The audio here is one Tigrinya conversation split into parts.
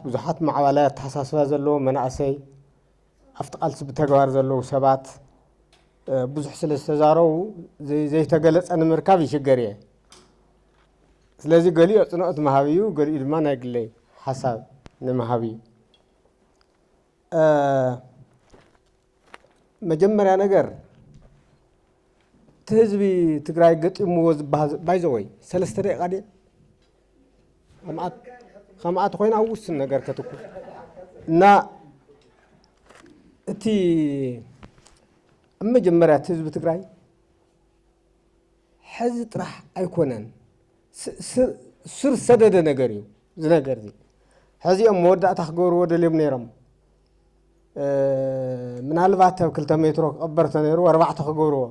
ብዙሓት ማዕባላት ተሓሳስባ ዘለዎ መናእሰይ ኣብቲ ቃልሲ ብተግባር ዘለዎ ሰባት ብዙሕ ስለ ዝተዛረቡ ዘይተገለፀ ንምርካብ ይሽገር እየ ስለዚ ገሊኡ ፅንኦት መሃብ እዩ ገሊኡ ድማ ናይ ግለይ ሓሳብ ንምሃብ እዩ መጀመርያ ነገር ህዝቢ ትግራይ ገጢምዎ ዝበሃል ባይዘወይ 3 ደቂቃ ድየ خمات خوينا وسن ነገር ከተኩ እና እቲ መጀመርያ ህዝቢ ትግራይ ሕዝ ጥራሕ ኣይኮነን ስር ሰደደ ነገር እዩ ዝነገር እዚ ሕዚኦም መወዳእታ ክገብርዎ ደልዮም ነይሮም ምናልባት 2 ሜትሮ ቀበርተ ነይሩ 4 ክገብርዎ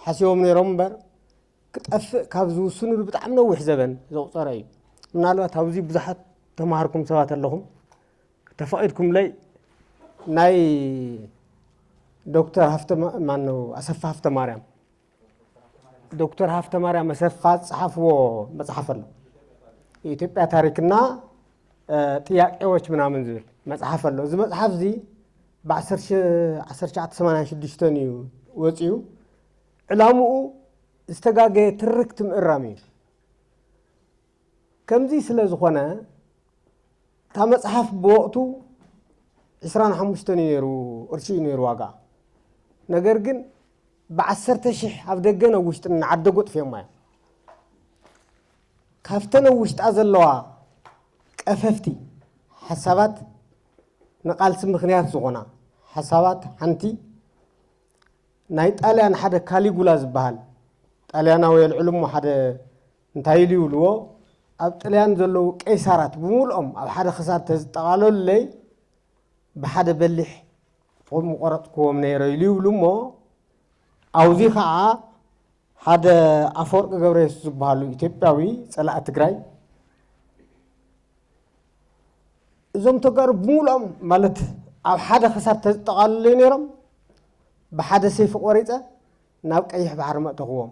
ሓሲቦም ነይሮም እምበር ክጠፍእ ካብ ዝውስኑሉ ብጣዕሚ ነዊሕ ዘበን ዘቁፀረ እዩ ምናልባት ኣብዚ ብዙሓት ተማሃርኩም ሰባት ኣለኹም ተፈቂድኩም ላይ ናይ ዶክተር ማነው ኣሰፋ ሃፍተ ማርያም ዶክተር ሃፍተ ማርያም ኣሰፋ ጻሕፍዎ መጽሐፍ ኣሎ የኢትዮጵያ ታሪክና ጥያቄዎች ምናምን ዝብል መጽሐፍ ኣሎ እዚ መጽሐፍ እዚ በ1986 እዩ ወፂኡ ዕላምኡ ዝተጋገየ ትርክት ምእራም እዩ ከምዚ ስለ ዝኾነ ታ መጽሐፍ በወቅቱ 25 ነይሩ ቅርሺ ነይሩ ዋጋ ነገር ግን ብ10,000 ኣብ ደገ ነው ውሽጥ ንዓደጎ ጥፍዮም ማያ ካፍተነ ውሽጣ ዘለዋ ቀፈፍቲ ሓሳባት ንቃልሲ ምክንያት ዝኾና ሓሳባት ሓንቲ ናይ ጣልያን ሓደ ካሊጉላ ዝበሃል ጣልያናዊ የልዕልሞ ሓደ እንታይ ይልዎ ኣብ ጣልያን ዘለዉ ቀይሳራት ብሙሉኦም ኣብ ሓደ ክሳድ ተዝጠቃለሉ ለይ ብሓደ በሊሕ ቆም ቆረጥክዎም ነይረ ይብሉሞ ኣውዚ ከዓ ሓደ ኣፈወርቂ ገብረየሱስ ዝበሃሉ ኢትዮጵያዊ ፀላእ ትግራይ እዞም ተጋሩ ብሙሉኦም ማለት ኣብ ሓደ ክሳድ ተዝጠቃለሉ ነይሮም ብሓደ ሰይፊ ቆሪፀ ናብ ቀይሕ ባሕሪ መእተኽዎም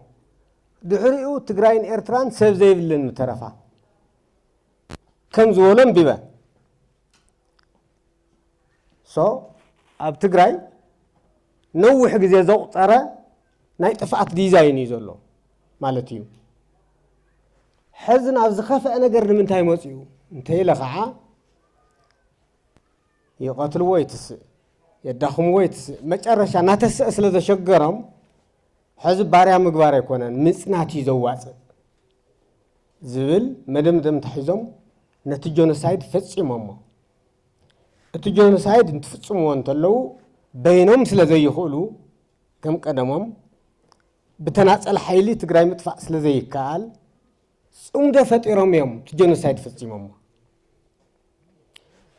ድሕሪኡ ትግራይን ኤርትራን ሰብ ዘይብልን ምተረፋ كم زولن بيبا ኣብ ትግራይ ነውሕ ግዜ ዘቁፀረ ናይ ጥፋት ዲዛይን እዩ ዘሎ ማለት እዩ ሕዝን ኣብ ዝኸፈአ ነገር ንምንታይ መፅኡ እንተይለ ከዓ ይቀትልዎ ይትስእ የዳኽምዎ ይትስእ መጨረሻ ናተስእ ስለ ዘሸገሮም ሕዝ ባርያ ምግባር ኣይኮነን ምጽናት እዩ ዘዋፅእ ዝብል መደምደም ተሒዞም ነቲ ጆኖሳይድ ፈጽሞሞ እቲ ጆኖሳይድ እንትፍጽምዎ እንተለው በይኖም ስለ ዘይኽእሉ ከም ቀደሞም ብተናፀል ሓይሊ ትግራይ ምጥፋእ ስለ ዘይከኣል ጽምዶ ፈጢሮም እዮም እቲ ጆኖሳይድ ፈጽሞሞ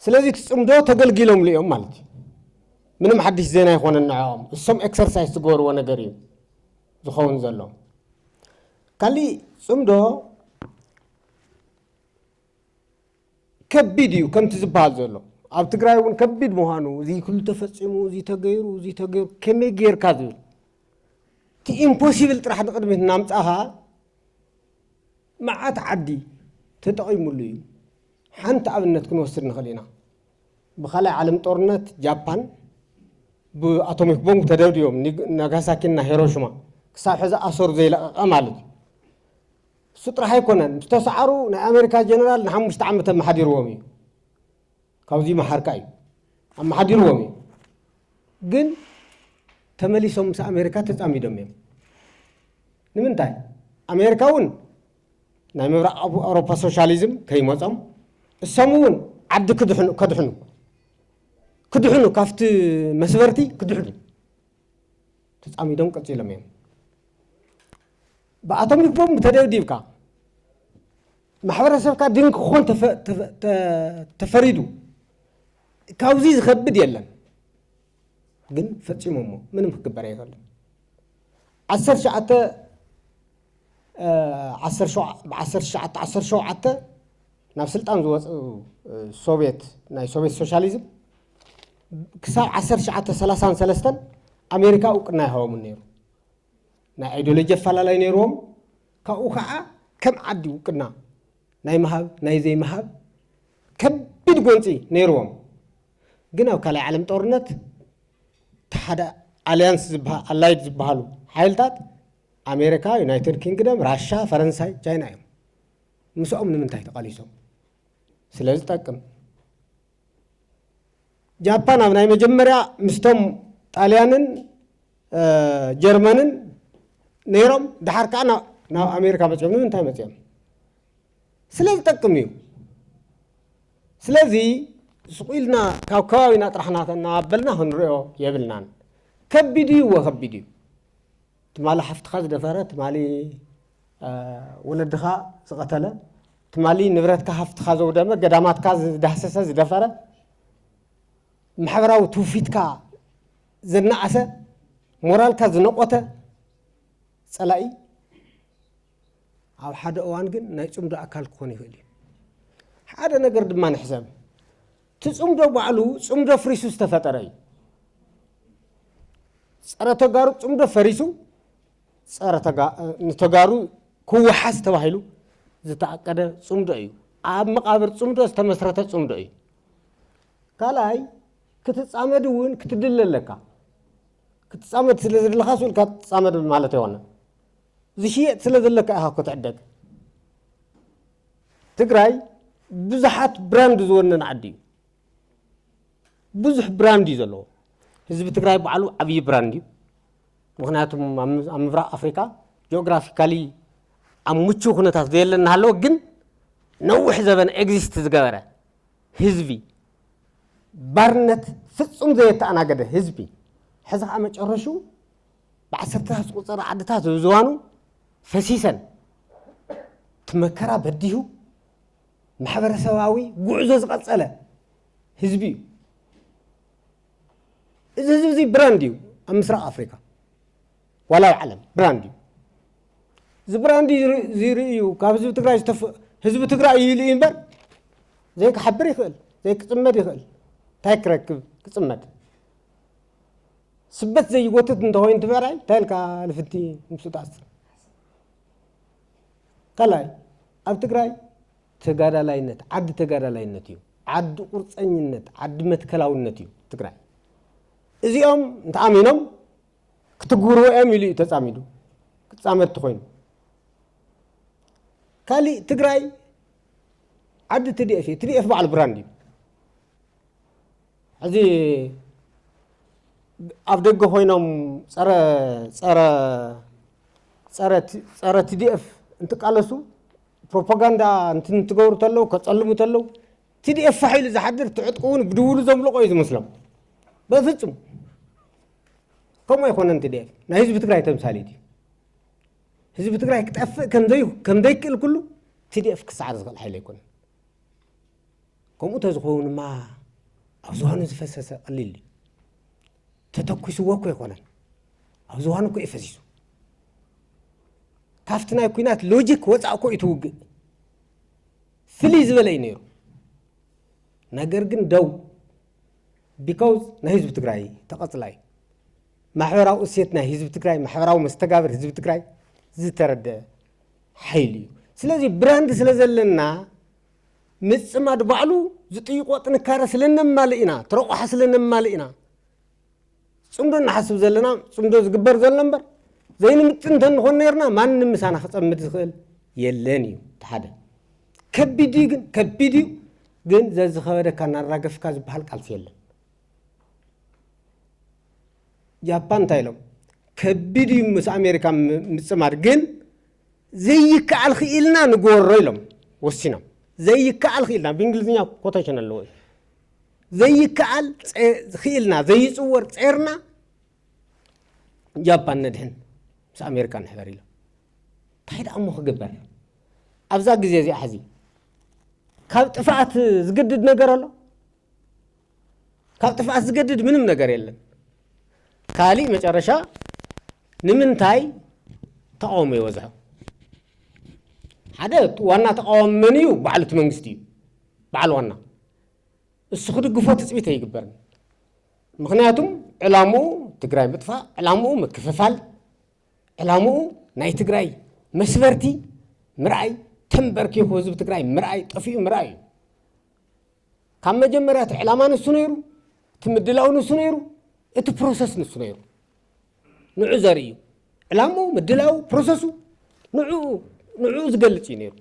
ስለዚህ ጽምዶ ተገልጊሎም ልዮም ማለት እዩ ምንም ሓድሽ ዜና ይኾነን ንዓኦም እሶም ኤክሰርሳይዝ ዝገብርዎ ነገር እዩ ዝኸውን ዘሎ ካሊ ጽምዶ ከቢድ እዩ ከምቲ ዝበሃል ዘሎ ኣብ ትግራይ እውን ከቢድ ምዃኑ እዚ ኩሉ ተፈጺሙ እዚ ተገይሩ ከመይ ጌርካ ዝብል እቲ ኢምፖሲብል ጥራሕ ንቅድሚት ናምፃኻ መዓት ዓዲ ተጠቒሙሉ እዩ ሓንቲ ኣብነት ክንወስድ ንኽእል ኢና ብኻልኣይ ዓለም ጦርነት ጃፓን ብኣቶሚክ ቦምብ ተደብድዮም ናጋሳኪና ሂሮሽማ ክሳብ ሕዚ ኣሰሩ ዘይለቐቐ ማለት እዩ እሱ ጥራሕ ኣይኮነን ዝተሰዓሩ ናይ ኣሜሪካ ጀነራል ን5 ዓመት ኣመሓዲርዎም እዩ ካብዚ መሓርካ እዩ ኣመሓዲርዎም እዩ ግን ተመሊሶም ምስ ኣሜሪካ ተፃሚዶም እዮም ንምንታይ ኣሜሪካ እውን ናይ ምብራቅ ኣውሮፓ ሶሻሊዝም ከይመፆም እሶም እውን ዓዲ ክድሕኑ ካብቲ መስበርቲ ክድሕኑ ተፃሚዶም ቀፂሎም እዮም በአቶሚክ ቦምብ ተደብዲብካ ማሕበረሰብካ ድንክ ክኾን ተፈሪዱ ካብዚ ዝኸብድ የለን ግን ፈፂሞሞ ምንም ክግበር ኣይከኣልን 1917 ናብ ስልጣን ዝወፁ ሶቪየት ናይ ሶቪየት ሶሻሊዝም ክሳብ 1933 ኣሜሪካ እውቅና ይሃቦም ነይሩ ናይ አይዲዮሎጂ ፈላላይ ነይሮም ካብኡ ከዓ ከም ዓዲ እውቅና ናይ መሃብ ናይ ዘይ መሃብ كبد قنصي نيروم قنا وكالي عالم طورنت تحدا أليانس زبها اللايت زبهالو حيلتات أمريكا يونايتد كينغدم راشا فرنساي جاينا يوم مسؤوم من تحت قاليسهم سلاز تاكم جابان أبناء مجمرة مستوم طاليانن جرمانن نيروم دحر كأنا نا أمريكا بتجمع من تاي متيم سلاز تاكم يو سلازي سقيلنا كاوكاوينا طرحنا نابلنا هنريو يبلنان كبدي وخبدي تمالي حفت خاز دفرت تمالي ولدها سقتله تمالي نبرتك حفت خاز ودمه قدامات كاز دحسسه زدفره محبراو توفيتك زنعسه مورالك زنقوته صلاي او حدا اوان ግን ናይ ጽምዶ አካል ኮን ይኸሊ ሓደ ነገር ድማ ንሕሰብ ትጽምዶ ባዕሉ ጽምዶ ፍሪሱ ዝተፈጠረይ ጸረ ተጋሩ ጽምዶ ፈሪሱ ጸረ ተጋሩ ኩዋሓስ ተባሂሉ ዝተአቀደ ጽምዶ እዩ ኣብ መቃብር ጽምዶ ዝተመስረተ ጽምዶ እዩ ካላይ ክትጻመድውን ክትድለለካ ክትጻመድ ስለዘለካ ሱልካ ትጻመድ ማለት ይሆነ ዝሽየጥ ስለዘለካ ኢኻ ክትዕደግ ትግራይ ብዙሓት ብራንድ ዝወነን ዓዲ እዩ ብዙሕ ብራንድ እዩ ዘለዎ ህዝቢ ትግራይ ባዕሉ ዓብይ ብራንድ እዩ ምክንያቱም ኣብ ምብራቅ ኣፍሪካ ጂኦግራፊካሊ ኣብ ምቹው ኩነታት ዘየለና ሃለዎ ግን ነዊሕ ዘበን ኤግዚስት ዝገበረ ህዝቢ ባርነት ፍጹም ዘየተኣናገደ ህዝቢ ሕዚ ከዓ መጨረሹ ብዓሰርታት ዝቁፀሩ ዓድታት ዝዋኑ ፈሲሰን ትመከራ በዲሁ ማሕበረሰባዊ ጉዕዞ ዝቀፀለ ህዝቢ እዩ እዚ ህዝቢ ብራንድ እዩ ኣብ ምስራቅ ኣፍሪካ ወላ ዓለም ብራንድ እዩ እዚ ብራንድ ዝርእዩ ካብ ህዝቢ ትግራይ ህዝቢ ትግራይ ይሉ እምበር ዘይክሓብር ይኽእል ዘይክፅመድ ይኽእል እንታይ ክረክብ ክፅመድ ስበት ዘይጎትት እንተኮይን ትበራይ ታይልካ ልፍቲ ምስኡ ተኣስር ካላይ ኣብ ትግራይ ተጋዳላይነት ዓዲ ተጋዳላይነት እዩ ዓዲ ቁርፀኝነት ዓዲ መትከላውነት እዩ ትግራይ እዚኦም እንተኣሚኖም ክትግብርዎ እዮም ኢሉ እዩ ተፃሚዱ ክትፃመድ ኮይኑ ካሊእ ትግራይ ዓዲ ትዲኤፍ እዩ ትዲኤፍ በዓል ብራንድ እዩ ሕዚ ኣብ ደገ ኮይኖም ፀረ ትዲኤፍ እንትቃለሱ ፕሮፓጋንዳ እንትገብሩ ተለው ከፀልሙ ተለው ትዲኤፍ ፋሒሉ ዝሓድር ትዕጥቁውን ብድውሉ ዘምልቆ እዩ ዝመስሎም በፍጹም ከምኡ ኣይኮነን ትዲኤፍ ናይ ህዝቢ ትግራይ ተምሳሌት እዩ ህዝቢ ትግራይ ክጠፍእ ከም ዘይክእል ኩሉ ትዲኤፍ ክሰዓር ዝኽእል ሓይሊ ኣይኮነን ከምኡ ተዝኾውንማ ኣብ ዝዋኑ ዝፈሰሰ ቀሊል እዩ ተተኩስዎ እኮ ኣይኮነን ኣብ ዝዋኑ እኮ ይፈሲሱ ካፍቲ ናይ ኩናት ሎጂክ ወፃእ እኮ እዩ ትውግእ ፍልይ ዝበለ እዩ ነይሩ ነገር ግን ደው ቢካውዝ ናይ ህዝቢ ትግራይ ተቐፅላ እዩ ማሕበራዊ እሴት ናይ ህዝቢ ትግራይ ማሕበራዊ መስተጋብር ህዝቢ ትግራይ ዝተረድአ ሓይሊ እዩ ስለዚ ብራንድ ስለ ዘለና ምፅማድ ባዕሉ ዝጥይቆ ጥንካረ ስለነማልእ ኢና ተረቑሓ ስለነማልእ ኢና ጽምዶ እናሓስብ ዘለና ጽምዶ ዝግበር ዘሎ እምበር ዘይንምጥን እንተንኾን ነርና ማንም ምሳና ክፀምድ ዝኽእል የለን እዩ ተሓደ ከቢድ እዩ ግን ዘዝኸበደካ እናራገፍካ ዝበሃል ቃልሲ የለን ጃፓን እንታይ ኢሎም ከቢድ እዩ ምስ ኣሜሪካ ምፅማድ ግን ዘይከኣል ክኢልና ንግበሮ ኢሎም ወሲኖም ዘይከኣል ክኢልና ብእንግሊዝኛ ኮቴሽን ኣለዎ ዘይከኣል ክኢልና ዘይፅወር ፄርና ጃፓን ነድሕን ምስ ኣሜሪካ ንሕበር ኢሎም እንታይ ደኣ እሞ ክግበር ኣብዛ ግዜ እዚኣ ሕዚ ካብ ጥፍኣት ዝገድድ ነገር ኣሎ ካብ ጥፍኣት ዝገድድ ምንም ነገር የለን ካሊእ መጨረሻ ንምንታይ ተቃውሞ ይወዝሑ ሓደ ዋና ተቃዋሚ መን እዩ በዓል እቲ መንግስቲ እዩ በዓል ዋና እሱ ክድግፎ ትፅቢት ኣይግበርን ምክንያቱም ዕላምኡ ትግራይ ምጥፋእ ዕላምኡ ምክፍፋል ዕላምኡ ናይ ትግራይ መስበርቲ ምርኣይ ተንበርኪኹ ህዝቢ ትግራይ ምርኣይ ጠፊኡ ምርኣይ እዩ كم مجمرات علمان السنيرو تمدلاون السنيرو إت بروسس السنيرو نوع زريو علامو مدلاو بروسسو نوع زقلت ينيرو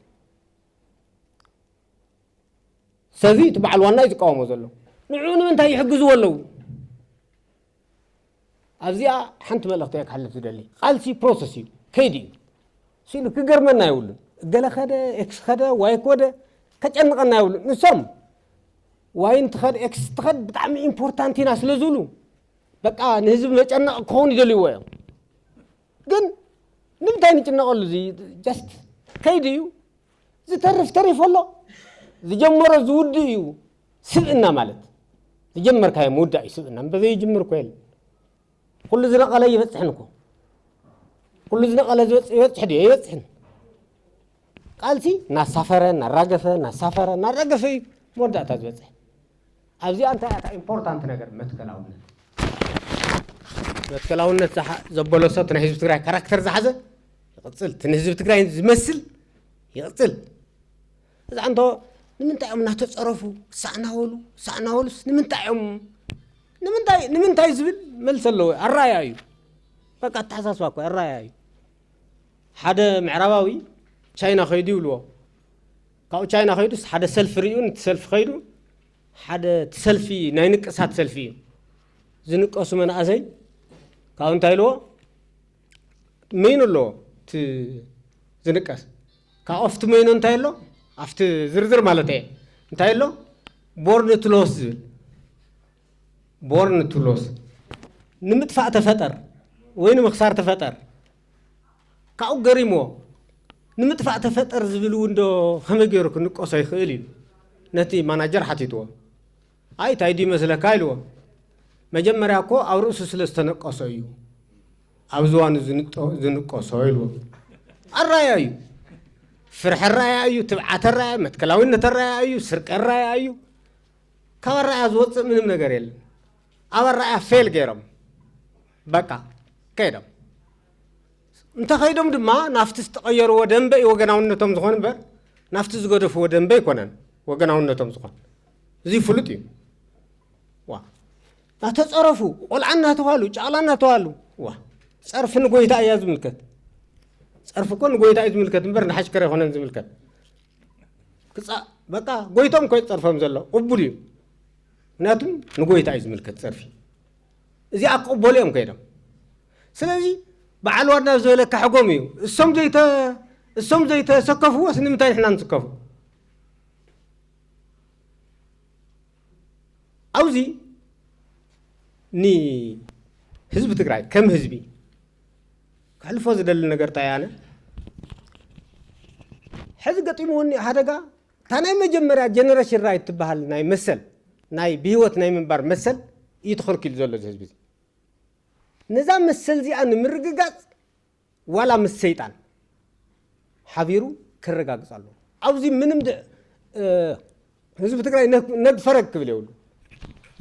سذي تبع الوانا يتقاوموا زلو نوع من تاي يحجزوا ولو أزيا حنت ملقتك حلف تدلي قال سي بروسسي كيدي سيلو كجرمنا يقولون قال خدا إكس خدا واي كودا كأننا يقولون نسم واين تخد إكس تخد بتعمل إمبورتانتي ناس لزولو بقى نهزب مجأنا كون يدلي ويا جن نبتاني جنا قال زي جست كيديو زي تعرف والله زي جمر زوديو سبنا مالت زي جمر كاي مودع سبنا بذي جمر كويل كل زنا قال يفتحنكم كل زنا قال يفتحدي يفتحن قال سي نسافر نراجف نسافر نراجف مودع تزبط أبزي أنت إمبورتانت نجار متكلاون صح زبلوسات تنهزب تقرأ كاركتر زحزة يقتل تنهزب تقرأ يمثل يقتل إذا عنده نمن تعيم نهتصرفوا سعنا هولو نمن تعيم زبل ملسلو الرأي أيو بقى تحساس واكو الرأي أيو حدا معرباوي تشاينا خيدي ولو كاو تشاينا خيدو حدا سلف ريون تسلف خيدو حدا تسلفي ناينك أسات سلفي زنك أسمن أزاي كاون تايلو مينو لو زنكاس كافت مينو تايلو افت زرزر مالتي تايلو بورن تلوس نمدفع تفتر وين مخسار تفتر كاو غريمو نمدفع تفتر زبلو ندو خمغيرك نقص يخيلي نتي ماناجر حتيتو اي تايدي مثلا كايلو مجمريا كو او رؤس سلستنقصو يو ابزوان زنقصو يلو الرايايو فرح الرايايو تبعات الرايا متكلاوين الرايايو سرق الرايايو كارايا زوص منم ነገር የለም አበራያ ፌል ገረም በቃ ከይደም እንተ ከይደም ድማ ናፍትስ ተቀየሩ ወደንበይ ወገናውነቶም ዝሆን በር ናፍትስ ዝገደፉ ወደንበይ ኮነን ወገናውነቶም ዝሆን እዚ ፍሉጥ እዩ ዋ تتصرفوا قلعنا توالو جعلنا توالو وا صرف نغويتا ياز ملكت صرف كون نغويتا ياز ملكت مبر نحش كره هونن زملكت كصا بقى غويتهم كوي صرفهم زلو قبولي ناتم نغويتا ياز ملكت صرفي ازي اقبوليهم كيدم سلازي بعل ورنا زولك حقوميو السم زيته سقفوا وسنمتاي احنا نسقفوا اوزي ني حزب تقرأي كم حزبي هل فوز دل نجار تيانا حزب قطيموني هذا تاني مجمرة جنريشن رايت تبهال ناي مثل ناي بيوت ناي منبر مثل يدخل كل زول حزبي نظام مثل زي أن مرققات ولا مسيطان حبيرو كرقاق صالو أو زي منم حزب تقرأي نق فرق كبليولو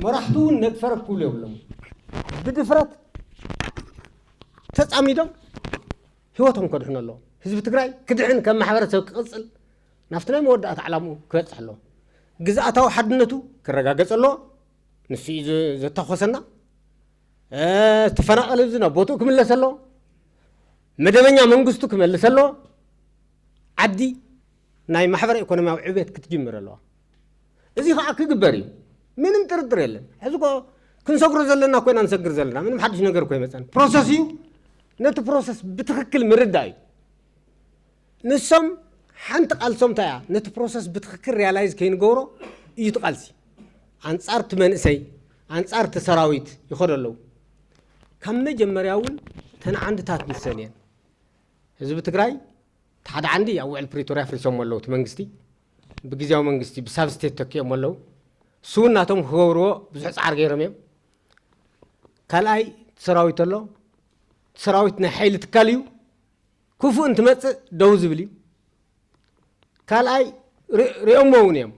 مرحتون نتفرق كله ولهم بدفرت تسعميدهم هوتهم كدحنا الله حزب تግራይ كدحن كم ማሕበረሰብ ቅጽል ናፍትና መወዳት ዓላሙ ክበጽሕ ኣሎ ግዛአታው ሓድነቱ ክረጋገጽ ኣሎ ንፊ ዘተኸሰና ተፈናቀለ ዝና ቦቱ ክምለስ ኣሎ መደበኛ መንግስቱ ክመልስ ኣሎ ዓዲ ናይ ማሕበረ ኢኮኖሚያዊ ዕብየት ክትጅምር ኣለዋ እዚ ከዓ ክግበር እዩ ምንም ጥርጥር የለን ሕዝቆ ክንሰግሮ ዘለና ኮይና እንሰግር ዘለና ምንም ሓድሽ ነገር ኮይ መፀን ፕሮሰስ እዩ ነቲ ፕሮሰስ ብትክክል ምርዳእ እዩ ንሶም ሓንቲ ቃልሶም ታያ ነቲ ፕሮሰስ ብትክክል ሪያላይዝ ከይንገብሮ እዩ ትቃልሲ አንጻር ትመንእሰይ አንጻር ተሰራዊት ይኸደለው ከም መጀመሪያ እውን ተን ዓንድታት ንሰንየን ህዝብ ትግራይ ታድ ዓንዲ ያውዕል ፕሪቶሪያ ፍልሶም ወለው መንግስቲ بجزاو منجستي بسابستيت تكيم ولو سونا توم خورو بزحص عرقيرميم كلاي تسراويت له تسراويتنا حيل تكاليو كوفو انت مت دوز بلي كلاي ريومونيم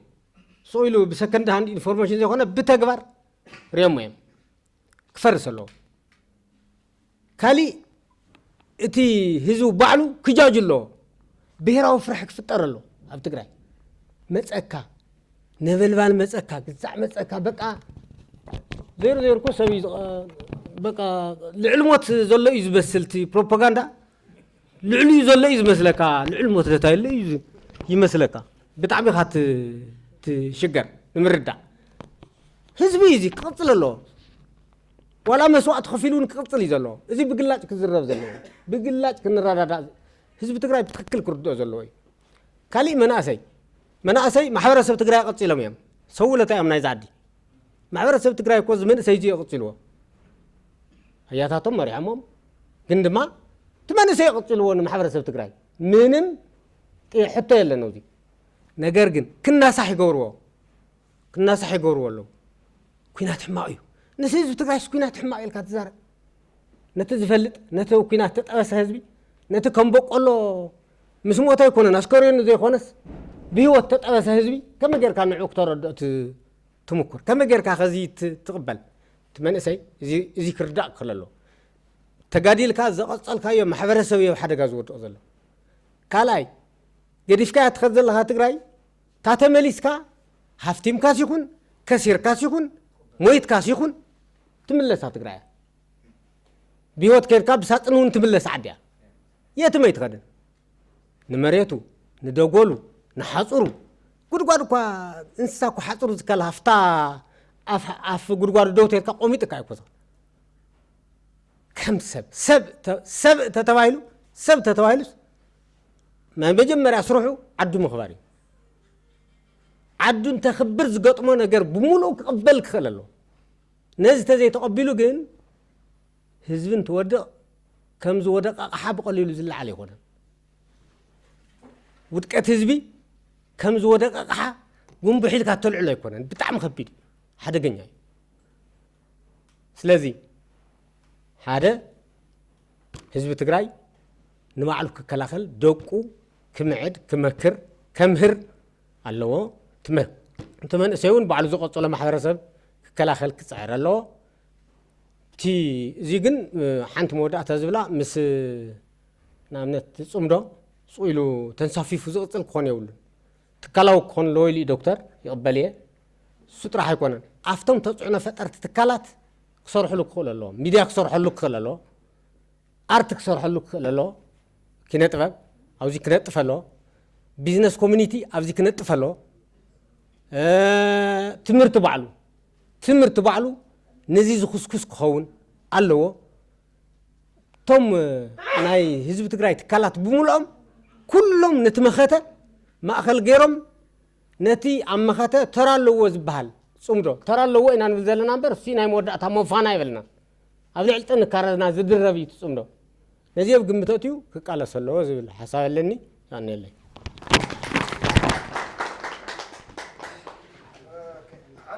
سويلو بسكند هاند انفورميشن زي هنا بتكبر ريوميم كفرس له كالي اتي هزو بعلو كجاج له بهراو فرحك فطر له اب تግራይ መጸካ نبلبال مسأكا قزع مسأكا بقى زير كو سبي بقى العلمات زلو يزبسلتي بروباغندا العلي زلو يزمسلكا العلمات تايل يمسلكا بتعبي خات تشجر نمردع حزبي يزي قصل له ولا مسوات خفيلون قصل يزلو ازي بقلاج كزرب زلو بقلاج كنرادادا حزب تግራይ بتككل كردو زلو كالي مناسي محبرسب تግራይ قصيلهم يم سولتا يم ناي زادي محبرسب تግራይ كوز من سيجي قصيلو هياتاتهم مريعمهم ግንድማ تمنسي يقصلوا محبرسب تግራይ ምንም حتى يلا نودي ነገር ግን ክናሳሕ ይገብርዎ ለው ኩናት ሕማቅ እዩ ነቲ ህዝቢ ትግራይስ ኩናት ሕማቅ ኢልካ ትዛረብ ነቲ ዝፈልጥ ነቲ ኩናት ተጠበሰ ህዝቢ ነቲ ከም በቆሎ ምስ ሞተ ይኮነን አስከሬኑ ዘይኮነስ ብህይወት ተጠበሰ ህዝቢ ከመ ጌርካ ንዑ ክተረድእ ትምኩር ከመ ጌርካ ከዚ ትቕበል ትመንእሰይ እዚ ክርዳእ ክለሎ ተጋዲልካ ዘቐፀልካዮ ማሕበረሰብ እዩ ሓደጋ ዝወድቕ ዘሎ ካልኣይ ገዲፍካ ትኸዘለኻ ትግራይ ታተመሊስካ ሃፍቲምካስ ይኹን ከሲርካስ ይኹን ሞይትካስ ይኹን ትምለሳ ትግራይ ቢሆት ከድካ ብሳጥን እውን ትምለስ ዓድያ የትም ኣይትኸድን ንመሬቱ ንደጎሉ ንሓፁሩ ጉድጓድ እኳ እንስሳ እኳ ሓፁሩ ዝከል ሃፍታ ኣፍ ጉድጓዱ ደው ተድካ ቆሚጥካ ኣይኮዛ ከም ሰብ ተተባሂሉስ ما بجمر أسرحه عدو مخباري عدو انت خبر زقطمو نجر بمولو قبلك خلالو نزت زي تقبلو جن حزبن تودق كم زودق أحب قليل زل عليه هنا ودكت حزبي كم زودق أحا قوم بحيلك هتطلع له يكون بتعم خبير حدا جناي سلازي هذا حزب تجراي نمعلك كلاخل دوقو كمعد كمكر كمهر اللو تمن سيون بعد زقط ولا محرسب كلاخل كصعر اللو تي زيغن حنت مودا تزبلا مس نامنت تصمدو صويلو تنصفيفو زقطل كون يول تكلاو كون لويلي دكتور يقبليه سطر حيكون افتم تصعنا فطرت تكالات كسرحلو كخللو ميديا كسرحلو كخللو ارت كسرحلو كخللو كنا طبعا أوزي كنا طفلو بيزنس كوميونيتي أوزي كنا طفلو تمرت بعلو نزيز خسكس كخون علو توم ناي حزب تግራይ تكالات بمولهم كلهم نتمخته ما أخل غيرهم نتي أمخته ترى لو زبحال صمدو ترى لو إن أنا بزلنا نمبر في ناي مودع مفانا يبلنا أبدي علتن كارنا زدربي صمدو نزيف قمتاتيو كقاله سلو زي الحساب لني يعني